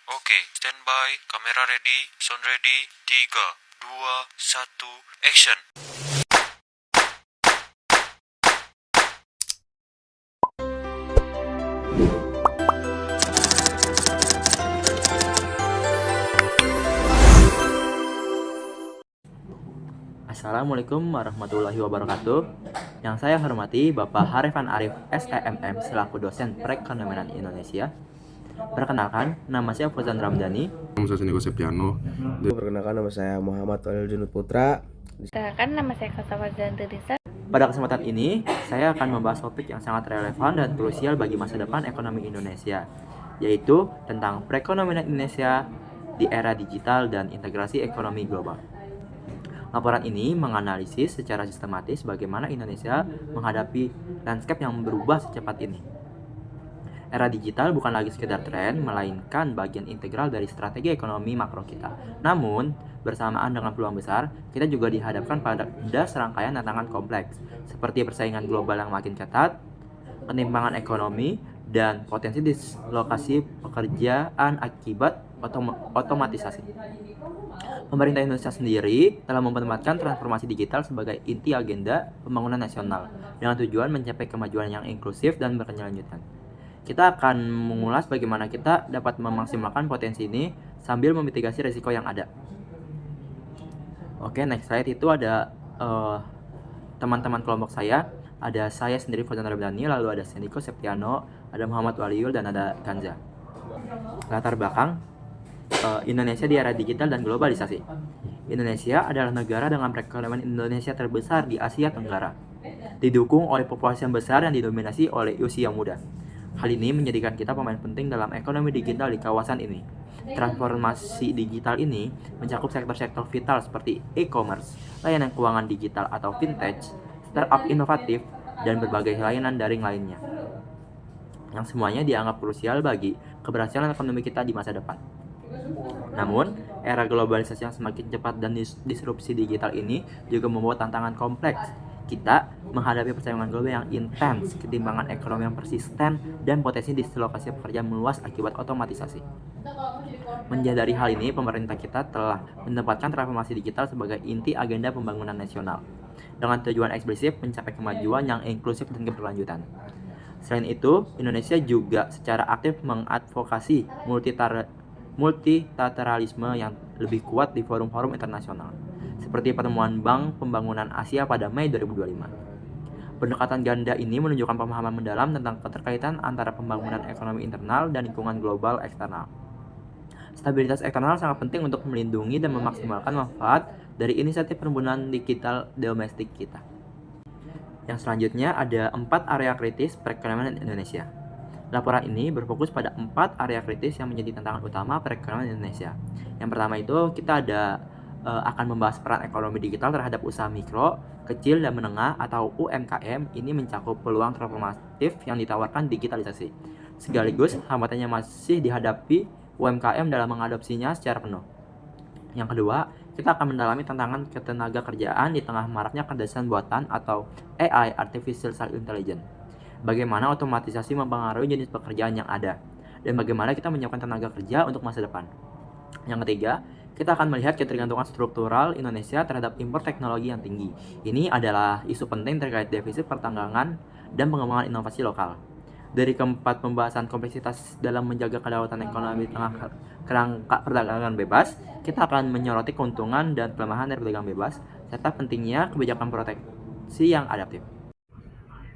Oke, standby, kamera ready, sound ready, 3, 2, 1, action. Assalamualaikum warahmatullahi wabarakatuh. Yang saya hormati Bapak Harifan Arif SEMM selaku dosen Perekonomian Indonesia. Perkenalkan, nama saya Fauzan Ramdhani. Nama saya Niko Septiano. Perkenalkan, nama saya Muhammad Walil Junut Putra. Perkenalkan, nama saya Kasawar Zanturisa. Pada kesempatan ini, saya akan membahas topik yang sangat relevan dan krusial bagi masa depan ekonomi Indonesia, yaitu tentang perekonomian Indonesia di era digital dan integrasi ekonomi global. Laporan ini menganalisis secara sistematis bagaimana Indonesia menghadapi landscape yang berubah secepat ini. Era digital bukan lagi sekedar tren, melainkan bagian integral dari strategi ekonomi makro kita. Namun, bersamaan dengan peluang besar, kita juga dihadapkan pada serangkaian tantangan kompleks, seperti persaingan global yang makin ketat, ketimpangan ekonomi, dan potensi dislokasi pekerjaan akibat otomatisasi. Pemerintah Indonesia sendiri telah menempatkan transformasi digital sebagai inti agenda pembangunan nasional dengan tujuan mencapai kemajuan yang inklusif dan berkelanjutan. Kita akan mengulas bagaimana kita dapat memaksimalkan potensi ini sambil memitigasi risiko yang ada. Oke, next slide itu ada teman-teman kelompok saya. Ada saya sendiri Fauzan Ramdhani, lalu ada Niko Septiano, ada Muhammad Waliul, dan ada Kanza. Latar belakang Indonesia di era digital dan globalisasi. Indonesia adalah negara dengan perekonomian Indonesia terbesar di Asia Tenggara, didukung oleh populasi yang besar yang didominasi oleh usia muda. Hal ini menjadikan kita pemain penting dalam ekonomi digital di kawasan ini. Transformasi digital ini mencakup sektor-sektor vital seperti e-commerce, layanan keuangan digital atau fintech, startup inovatif, dan berbagai layanan daring lainnya, yang semuanya dianggap krusial bagi keberhasilan ekonomi kita di masa depan. Namun, era globalisasi yang semakin cepat dan disrupsi digital ini juga membawa tantangan kompleks. Kita menghadapi persaingan global yang intens, ketimpangan ekonomi yang persisten, dan potensi dislokasi pekerjaan meluas akibat otomatisasi. Menyadari hal ini, pemerintah kita telah menempatkan transformasi digital sebagai inti agenda pembangunan nasional, dengan tujuan eksplisit mencapai kemajuan yang inklusif dan keberlanjutan. Selain itu, Indonesia juga secara aktif mengadvokasi multilateralisme yang lebih kuat di forum-forum internasional, seperti pertemuan Bank Pembangunan Asia pada Mei 2025. Pendekatan ganda ini menunjukkan pemahaman mendalam tentang keterkaitan antara pembangunan ekonomi internal dan lingkungan global eksternal. Stabilitas eksternal sangat penting untuk melindungi dan memaksimalkan manfaat dari inisiatif pembangunan digital domestik kita. Yang selanjutnya ada 4 area kritis perekonomian Indonesia. Laporan ini berfokus pada 4 area kritis yang menjadi tantangan utama perekonomian Indonesia. Yang pertama itu kita akan membahas peran ekonomi digital terhadap usaha mikro, kecil, dan menengah atau UMKM. Ini mencakup peluang transformatif yang ditawarkan digitalisasi. Sekaligus hambatannya masih dihadapi UMKM dalam mengadopsinya secara penuh. Yang kedua, kita akan mendalami tantangan ketenaga kerjaan di tengah maraknya kecerdasan buatan atau AI (Artificial Intelligence). Bagaimana otomatisasi mempengaruhi jenis pekerjaan yang ada, dan bagaimana kita menyiapkan tenaga kerja untuk masa depan. Yang ketiga, kita akan melihat ketergantungan struktural Indonesia terhadap impor teknologi yang tinggi. Ini adalah isu penting terkait defisit perdagangan dan pengembangan inovasi lokal. Dari keempat pembahasan kompleksitas dalam menjaga kedaulatan ekonomi di tengah kerangka perdagangan bebas, kita akan menyoroti keuntungan dan kelemahan dari perdagangan bebas, serta pentingnya kebijakan proteksi yang adaptif.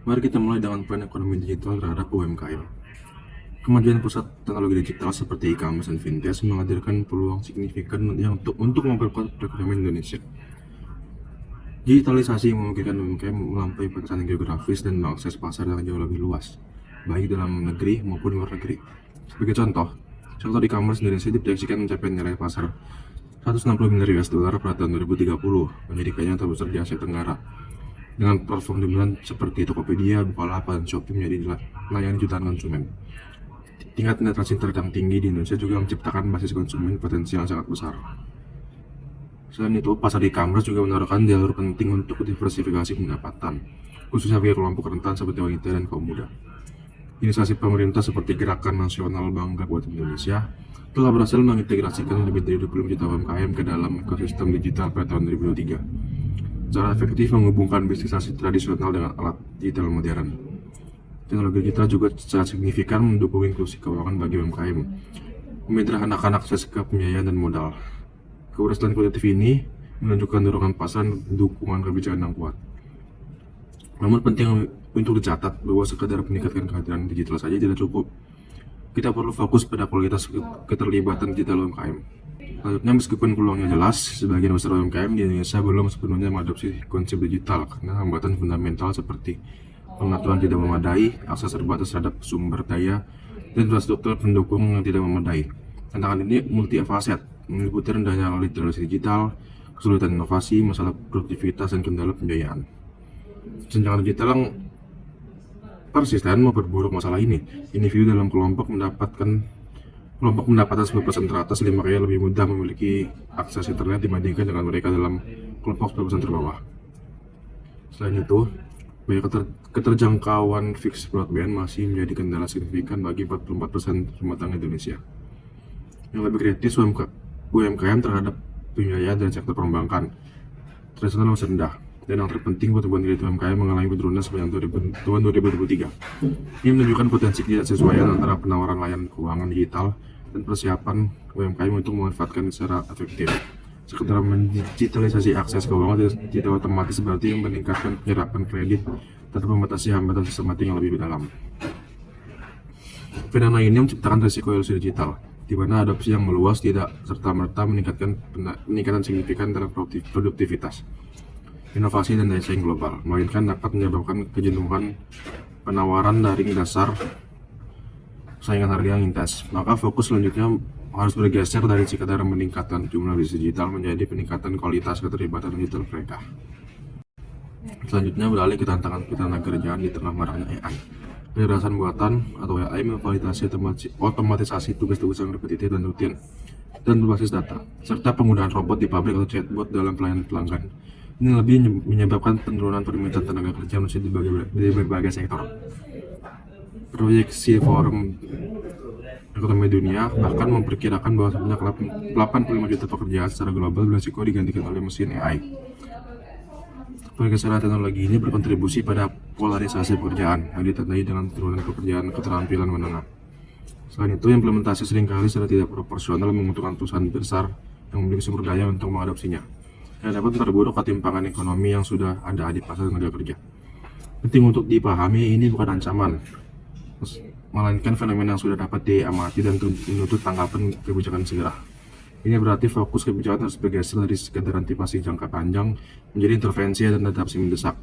Mari kita mulai dengan peran ekonomi digital terhadap UMKM. Kemajuan pusat teknologi digital seperti e-commerce dan fintech menghadirkan peluang signifikan untuk memperkuat perekonomian Indonesia. Digitalisasi memungkinkan UMKM melampaui batasan geografis dan mengakses pasar yang jauh lebih luas, baik dalam negeri maupun luar negeri. Sebagai contoh, sektor e-commerce Indonesia diproyeksikan mencapai nilai pasar 160 miliar US dollar pada tahun 2030, menjadikannya terbesar di Asia Tenggara. Dengan platform dominan seperti Tokopedia, Bukalapak, dan Shopee menjadi layanan jutaan konsumen. Tingkat penetrasi internet yang tinggi di Indonesia juga menciptakan basis konsumen potensial yang sangat besar. Selain itu, pasar e-commerce juga menaruhkan jalur penting untuk diversifikasi pendapatan, khususnya bagi kelompok rentan seperti wanita dan kaum muda. Inisiasi pemerintah seperti Gerakan Nasional Bangga Buatan Indonesia telah berhasil mengintegrasikan lebih dari 25 juta UMKM ke dalam ekosistem digital pada tahun 2023. Cara efektif menghubungkan bisnis tradisional dengan alat digital modern. Teknologi digital juga secara signifikan mendukung inklusi keuangan bagi UMKM, menyederhanakan akses ke pembiayaan dan modal. Keberhasilan kualitatif ini menunjukkan dorongan pasar dan dukungan kebijakan yang kuat. Namun penting untuk dicatat bahwa sekadar meningkatkan kehadiran digital saja tidak cukup. Kita perlu fokus pada kualitas keterlibatan digital UMKM. Selanjutnya, meskipun peluangnya jelas, sebagian besar UMKM di Indonesia belum sepenuhnya mengadopsi konsep digital karena hambatan fundamental seperti pengaturan tidak memadai, akses terbatas terhadap sumber daya, dan infrastruktur pendukung yang tidak memadai. Tantangan ini multifaset, meliputi rendahnya literasi digital, kesulitan inovasi, masalah produktivitas, dan kendala pembiayaan. Kesenjangan digital yang persisten memperburuk masalah ini. Individu dalam kelompok mendapatkan 10% teratas 5 kali lebih mudah memiliki akses internet dibandingkan dengan mereka dalam kelompok 10% terbawah. Selain itu, banyak keterjangkauan fixed broadband masih menjadi kendala signifikan bagi 44% rumah tangga Indonesia. Yang lebih kritis, UMKM terhadap pembiayaan dan sektor perbankan tradisional masih rendah. Dan yang terpenting, pertumbuhan kredit UMKM mengalami penurunan sepanjang tahun 2023. Ini menunjukkan potensi ketidaksesuaian antara penawaran layanan keuangan digital dan persiapan UMKM untuk memanfaatkan secara efektif. Sekedar mendigitalisasi akses keuangan tidak otomatis berarti meningkatkan penyerapan kredit dan membatasi hambatan sistematik yang lebih dalam. Fenomena ini menciptakan risiko ilusi digital, di mana adopsi yang meluas tidak serta-merta meningkatkan peningkatan signifikan dalam produktivitas, inovasi, dan daya saing global, melainkan dapat menyebabkan kejenuhan penawaran daring dasar saingan harga yang intens. Maka fokus selanjutnya harus bergeser dari sekadar meningkatkan jumlah bisnis digital menjadi peningkatan kualitas keterlibatan digital mereka. Selanjutnya beralih ke tantangan ketenagakerjaan di tengah maraknya AI. Kecerdasan buatan atau AI memfasilitasi otomatisasi tugas-tugas yang repetitif dan rutin dan berbasis data, serta penggunaan robot di pabrik atau chatbot dalam pelayanan pelanggan. Ini lebih menyebabkan penurunan permintaan tenaga kerja manusia di berbagai sektor. Proyeksi Forum Ekonomi Dunia bahkan memperkirakan bahwa sebanyak 85 juta pekerjaan secara global berisiko digantikan oleh mesin AI. Pergeseran teknologi ini berkontribusi pada polarisasi pekerjaan yang ditandai dengan penurunan pekerjaan keterampilan menengah. Selain itu, implementasi seringkali secara tidak proporsional menguntungkan perusahaan besar yang memiliki sumber daya untuk mengadopsinya, yang dapat memperburuk ketimpangan ekonomi yang sudah ada di pasar tenaga kerja. Penting untuk dipahami, ini bukan ancaman, melainkan fenomena yang sudah dapat diamati dan menuntut tanggapan kebijakan segera. Ini berarti fokus kebijakan harus bergeser dari sekadar antisipasi jangka panjang menjadi intervensi dan adaptasi mendesak.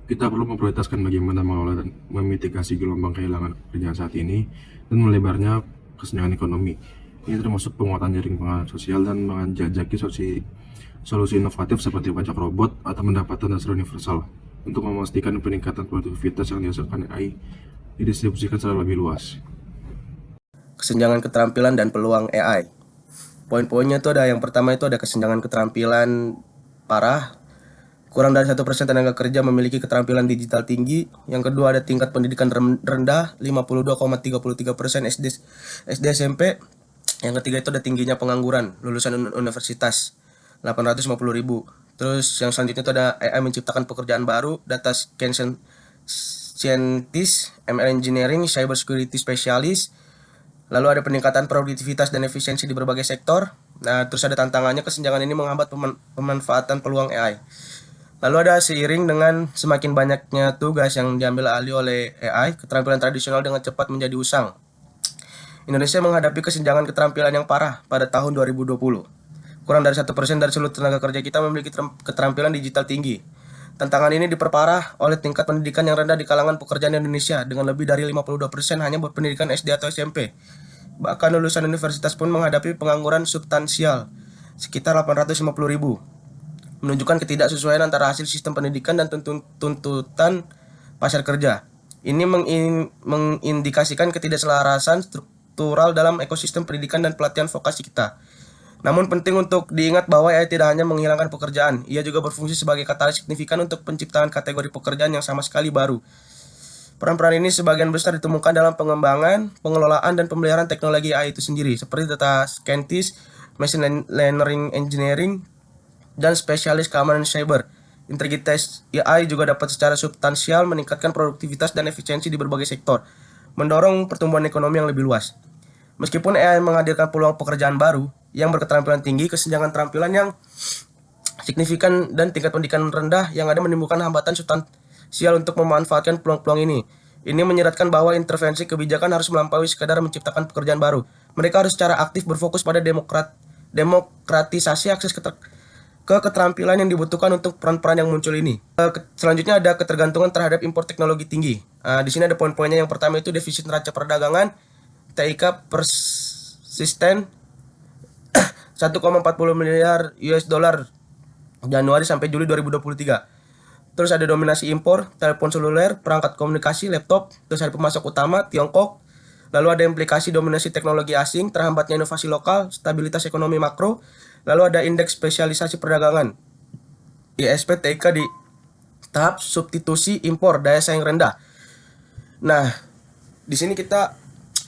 Kita perlu memprioritaskan bagaimana mengelola dan memitigasi gelombang kehilangan pekerjaan saat ini dan melebarnya kesenjangan ekonomi. Ini termasuk penguatan jaring pengaman sosial dan menjajaki solusi inovatif seperti pajak robot atau pendapatan dasar universal untuk memastikan peningkatan produktivitas yang dihasilkan AI didistribusikan secara lebih luas. Kesenjangan keterampilan dan peluang AI. Poin-poinnya itu ada, yang pertama itu ada kesenjangan keterampilan parah. Kurang dari 1% tenaga kerja memiliki keterampilan digital tinggi. Yang kedua ada tingkat pendidikan rendah, 52,33% SD SMP. Yang ketiga itu ada tingginya pengangguran, lulusan universitas, 850.000. Terus yang selanjutnya itu ada AI menciptakan pekerjaan baru, data scientist, ML engineering, cyber security specialist. Lalu ada peningkatan produktivitas dan efisiensi di berbagai sektor. Nah, terus ada tantangannya, kesenjangan ini menghambat pemanfaatan peluang AI. Lalu ada seiring dengan semakin banyaknya tugas yang diambil alih oleh AI, keterampilan tradisional dengan cepat menjadi usang. Indonesia menghadapi kesenjangan keterampilan yang parah pada tahun 2020. Kurang dari 1% dari seluruh tenaga kerja kita memiliki keterampilan digital tinggi. Tantangan ini diperparah oleh tingkat pendidikan yang rendah di kalangan pekerjaan Indonesia dengan lebih dari 52% hanya berpendidikan SD atau SMP. Bahkan lulusan universitas pun menghadapi pengangguran substansial, sekitar 850.000. Menunjukkan ketidaksesuaian antara hasil sistem pendidikan dan tuntutan pasar kerja. Ini mengindikasikan ketidakselarasan struktural dalam ekosistem pendidikan dan pelatihan vokasi kita. Namun penting untuk diingat bahwa AI tidak hanya menghilangkan pekerjaan, ia juga berfungsi sebagai katalis signifikan untuk penciptaan kategori pekerjaan yang sama sekali baru. Peran-peran ini sebagian besar ditemukan dalam pengembangan, pengelolaan, dan pemeliharaan teknologi AI itu sendiri, seperti data scientist, machine learning engineering, dan spesialis keamanan cyber. Integritas AI juga dapat secara substansial meningkatkan produktivitas dan efisiensi di berbagai sektor, mendorong pertumbuhan ekonomi yang lebih luas. Meskipun AI menghadirkan peluang pekerjaan baru yang berketerampilan tinggi, kesenjangan keterampilan yang signifikan dan tingkat pendidikan rendah yang ada menimbulkan hambatan substansial untuk memanfaatkan peluang-peluang ini. Ini menyeratkan bahwa intervensi kebijakan harus melampaui sekadar menciptakan pekerjaan baru. Mereka harus secara aktif berfokus pada demokratisasi akses ke keterampilan yang dibutuhkan untuk peran-peran yang muncul ini. Selanjutnya ada ketergantungan terhadap impor teknologi tinggi. Di sini ada poin-poinnya. Yang pertama itu defisit neraca perdagangan, TIK persisten 1,40 miliar US dollar Januari sampai Juli 2023. Terus ada dominasi impor, telepon seluler, perangkat komunikasi, laptop, terus ada pemasok utama, Tiongkok. Lalu ada implikasi dominasi teknologi asing, terhambatnya inovasi lokal, stabilitas ekonomi makro. Lalu ada indeks spesialisasi perdagangan, ISP TIK di tahap substitusi impor, daya saing rendah. Nah, di sini kita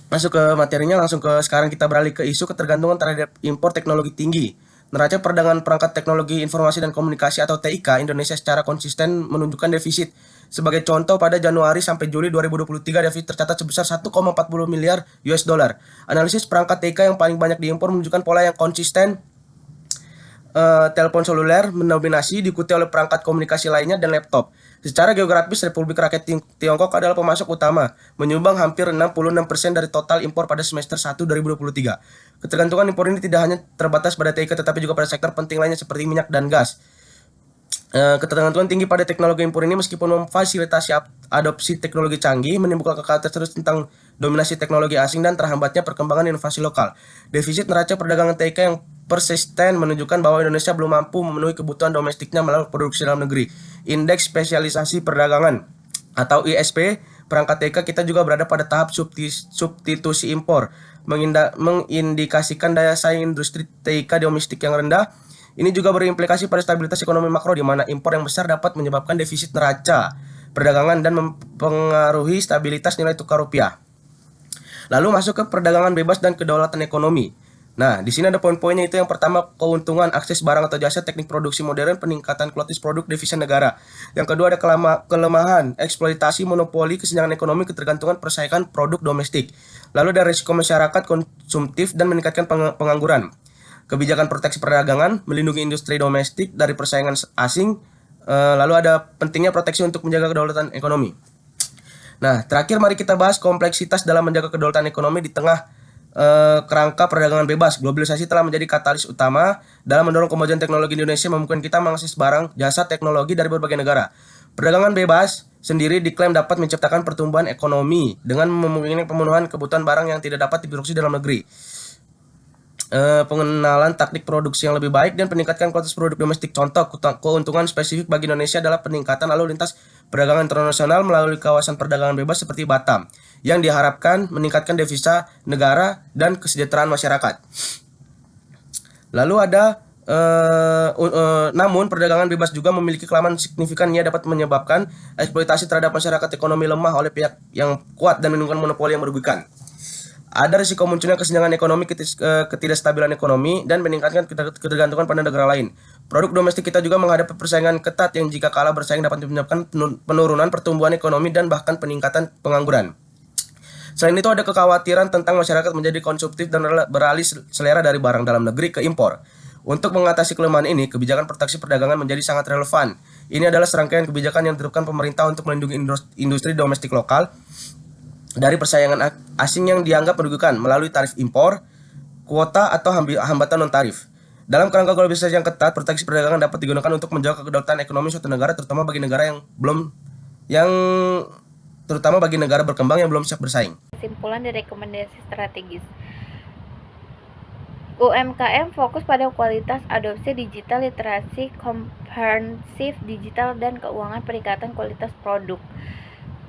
masuk ke materinya, langsung ke sekarang kita beralih ke isu ketergantungan terhadap impor teknologi tinggi. Neraca perdagangan perangkat teknologi informasi dan komunikasi atau TIK Indonesia secara konsisten menunjukkan defisit. Sebagai contoh, pada Januari sampai Juli 2023 defisit tercatat sebesar 1,40 miliar US dollar. Analisis perangkat TIK yang paling banyak diimpor menunjukkan pola yang konsisten. Telepon seluler mendominasi, diikuti oleh perangkat komunikasi lainnya dan laptop. Secara geografis, Republik Rakyat Tiongkok adalah pemasok utama, menyumbang hampir 66% dari total impor pada semester 1 2023. Ketergantungan impor ini tidak hanya terbatas pada TIK tetapi juga pada sektor penting lainnya seperti minyak dan gas. Ketergantungan tinggi pada teknologi impor ini meskipun memfasilitasi adopsi teknologi canggih, menimbulkan kekhawatiran terus tentang dominasi teknologi asing dan terhambatnya perkembangan inovasi lokal. Defisit neraca perdagangan TIK yang persisten menunjukkan bahwa Indonesia belum mampu memenuhi kebutuhan domestiknya melalui produksi dalam negeri. Indeks spesialisasi perdagangan atau ISP perangkat TIK kita juga berada pada tahap substitusi impor, mengindikasikan daya saing industri TIK domestik yang rendah. Ini juga berimplikasi pada stabilitas ekonomi makro di mana impor yang besar dapat menyebabkan defisit neraca perdagangan dan mempengaruhi stabilitas nilai tukar rupiah. Lalu masuk ke perdagangan bebas dan kedaulatan ekonomi. Nah, di sini ada poin-poinnya. Itu yang pertama, keuntungan akses barang atau jasa, teknik produksi modern, peningkatan kualitas produk, devisa negara. Yang kedua ada kelemahan, eksploitasi monopoli, kesenjangan ekonomi, ketergantungan persaingan produk domestik. Lalu ada risiko masyarakat konsumtif dan meningkatkan pengangguran. Kebijakan proteksi perdagangan, melindungi industri domestik dari persaingan asing. Lalu ada pentingnya proteksi untuk menjaga kedaulatan ekonomi. Nah, terakhir mari kita bahas kompleksitas dalam menjaga kedaulatan ekonomi di tengah kerangka perdagangan bebas. Globalisasi telah menjadi katalis utama dalam mendorong kemajuan teknologi Indonesia, memungkinkan kita mengakses barang, jasa, teknologi dari berbagai negara. Perdagangan bebas sendiri diklaim dapat menciptakan pertumbuhan ekonomi dengan memungkinkan pemenuhan kebutuhan barang yang tidak dapat diproduksi dalam negeri. Pengenalan taktik produksi yang lebih baik dan peningkatan kualitas produk domestik. Contoh keuntungan spesifik bagi Indonesia adalah peningkatan lalu lintas perdagangan internasional melalui kawasan perdagangan bebas seperti Batam yang diharapkan meningkatkan devisa negara dan kesejahteraan masyarakat. Lalu ada namun perdagangan bebas juga memiliki kelemahan signifikan. Ia dapat menyebabkan eksploitasi terhadap masyarakat ekonomi lemah oleh pihak yang kuat dan menimbulkan monopoli yang merugikan. Ada risiko munculnya kesenjangan ekonomi, ketidakstabilan ekonomi, dan meningkatkan ketergantungan pada negara lain. Produk domestik kita juga menghadapi persaingan ketat yang jika kalah bersaing dapat menyebabkan penurunan pertumbuhan ekonomi dan bahkan peningkatan pengangguran. Selain itu ada kekhawatiran tentang masyarakat menjadi konsumtif dan beralih selera dari barang dalam negeri ke impor. Untuk mengatasi kelemahan ini, kebijakan proteksi perdagangan menjadi sangat relevan. Ini adalah serangkaian kebijakan yang diterapkan pemerintah untuk melindungi industri domestik lokal dari persaingan asing yang dianggap merugikan melalui tarif impor, kuota, atau hambatan non-tarif. Dalam kerangka globalisasi yang ketat, proteksi perdagangan dapat digunakan untuk menjaga kedaulatan ekonomi suatu negara, terutama bagi negara berkembang yang belum siap bersaing. Kesimpulan dari rekomendasi strategis. UMKM fokus pada kualitas, adopsi digital, literasi, komprehensif digital, dan keuangan, peningkatan kualitas produk.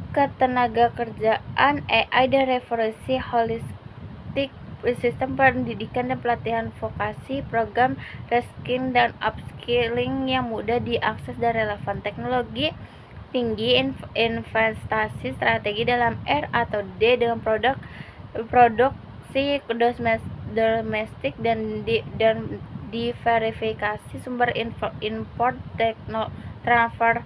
Ketenaga kerjaan AI dan revolusi holistik, sistem pendidikan dan pelatihan vokasi, program reskilling dan upskilling yang mudah diakses dan relevan, teknologi tinggi investasi strategi dalam R atau D dengan produksi domestik dan diverifikasi sumber import transfer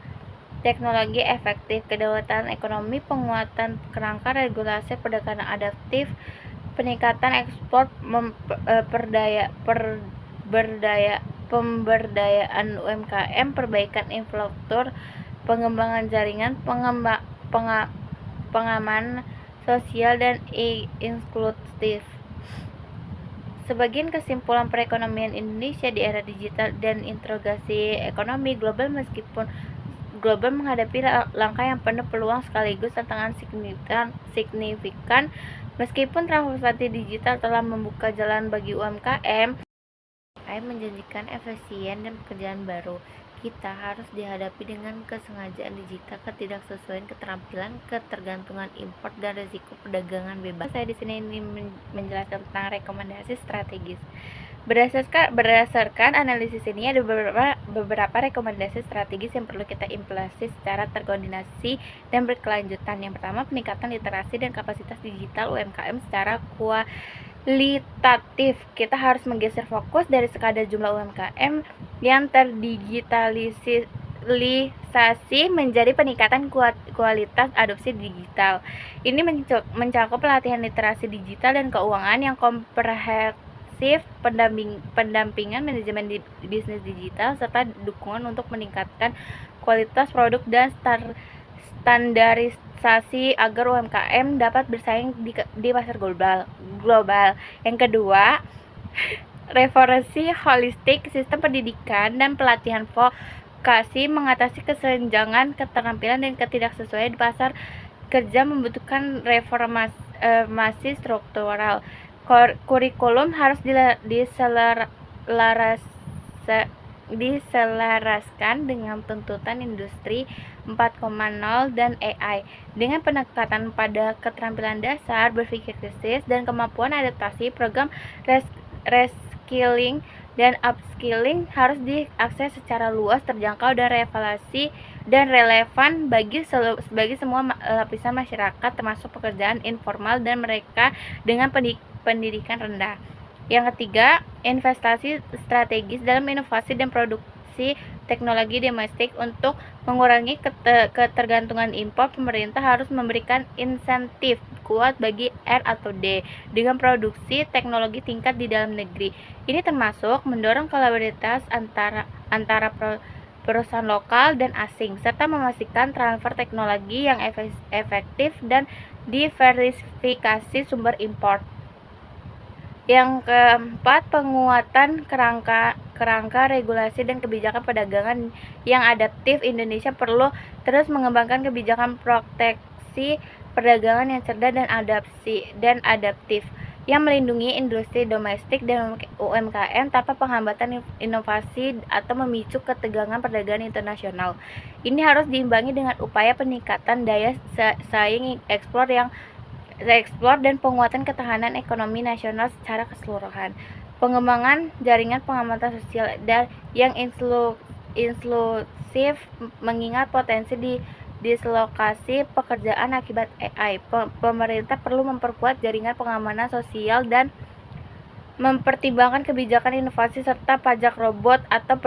teknologi efektif, kedaulatan ekonomi, penguatan kerangka regulasi perdagangan adaptif, peningkatan ekspor, pemberdayaan UMKM, perbaikan infrastruktur, pengembangan jaringan, pengamanan sosial dan inklusif. Sebagian kesimpulan perekonomian Indonesia di era digital dan integrasi ekonomi global. Meskipun global menghadapi langkah yang penuh peluang sekaligus tantangan signifikan, meskipun transformasi digital telah membuka jalan bagi UMKM menjanjikan efisien dan pekerjaan baru, kita harus dihadapi dengan kesengajaan digital, ketidaksesuaian keterampilan, ketergantungan impor, dan risiko perdagangan bebas. Saya di sini ingin menjelaskan tentang rekomendasi strategis. Berdasarkan analisis ini, ada beberapa rekomendasi strategis yang perlu kita implementasi secara terkoordinasi dan berkelanjutan. Yang pertama, peningkatan literasi dan kapasitas digital UMKM secara kualitatif. Kita harus menggeser fokus dari sekadar jumlah UMKM yang terdigitalisasi menjadi peningkatan kualitas adopsi digital. Ini mencakup pelatihan literasi digital dan keuangan yang komprehensif, pendampingan manajemen bisnis digital, serta dukungan untuk meningkatkan kualitas produk dan standarisasi agar UMKM dapat bersaing di pasar global. Yang kedua, reformasi holistik sistem pendidikan dan pelatihan vokasi mengatasi kesenjangan keterampilan dan ketidaksesuaian di pasar kerja membutuhkan reformasi struktural. Kurikulum harus diselaraskan dengan tuntutan industri 4.0 dan AI dengan penekatan pada keterampilan dasar, berpikir kritis, dan kemampuan adaptasi. Program reskilling dan upskilling harus diakses secara luas, terjangkau, dan relevan bagi semua lapisan masyarakat, termasuk pekerjaan informal dan mereka dengan pendidikan rendah. Yang ketiga, investasi strategis dalam inovasi dan produksi teknologi domestik. Untuk mengurangi ketergantungan impor, pemerintah harus memberikan insentif kuat bagi R atau D dengan produksi teknologi tingkat di dalam negeri. Ini termasuk mendorong kolaborasitas antara perusahaan lokal dan asing, serta memastikan transfer teknologi yang efektif dan diversifikasi sumber impor. Yang keempat, penguatan kerangka regulasi dan kebijakan perdagangan yang adaptif. Indonesia perlu terus mengembangkan kebijakan proteksi perdagangan yang cerdas dan adaptif yang melindungi industri domestik dan UMKM tanpa penghambatan inovasi atau memicu ketegangan perdagangan internasional. Ini harus diimbangi dengan upaya peningkatan daya saing ekspor dan penguatan ketahanan ekonomi nasional secara keseluruhan. Pengembangan jaringan pengamatan sosial yang inklusif mengingat potensi dislokasi pekerjaan akibat AI. Pemerintah perlu memperkuat jaringan pengamanan sosial dan mempertimbangkan kebijakan inovasi serta pajak robot atau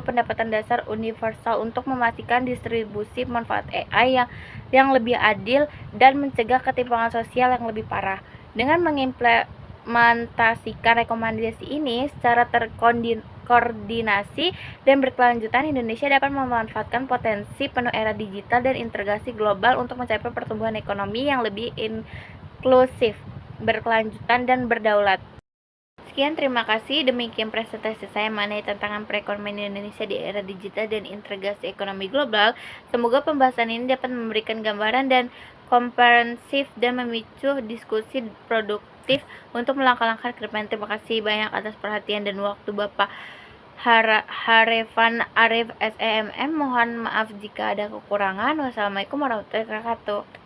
pendapatan dasar universal untuk memastikan distribusi manfaat AI yang lebih adil dan mencegah ketimpangan sosial yang lebih parah. Dengan mengimplementasikan rekomendasi ini secara terkoordinasi dan berkelanjutan, Indonesia dapat memanfaatkan potensi penuh era digital dan integrasi global untuk mencapai pertumbuhan ekonomi yang lebih inklusif, berkelanjutan, dan berdaulat. Sekian, terima kasih. Demikian presentasi saya mengenai tantangan perekonomian Indonesia di era digital dan integrasi ekonomi global. Semoga pembahasan ini dapat memberikan gambaran dan komprehensif dan memicu diskusi produktif untuk melangkah-langkah ke depan. Terima kasih banyak atas perhatian dan waktu Bapak Harefan Arif SEMM. Mohon maaf jika ada kekurangan. Wassalamualaikum warahmatullahi wabarakatuh.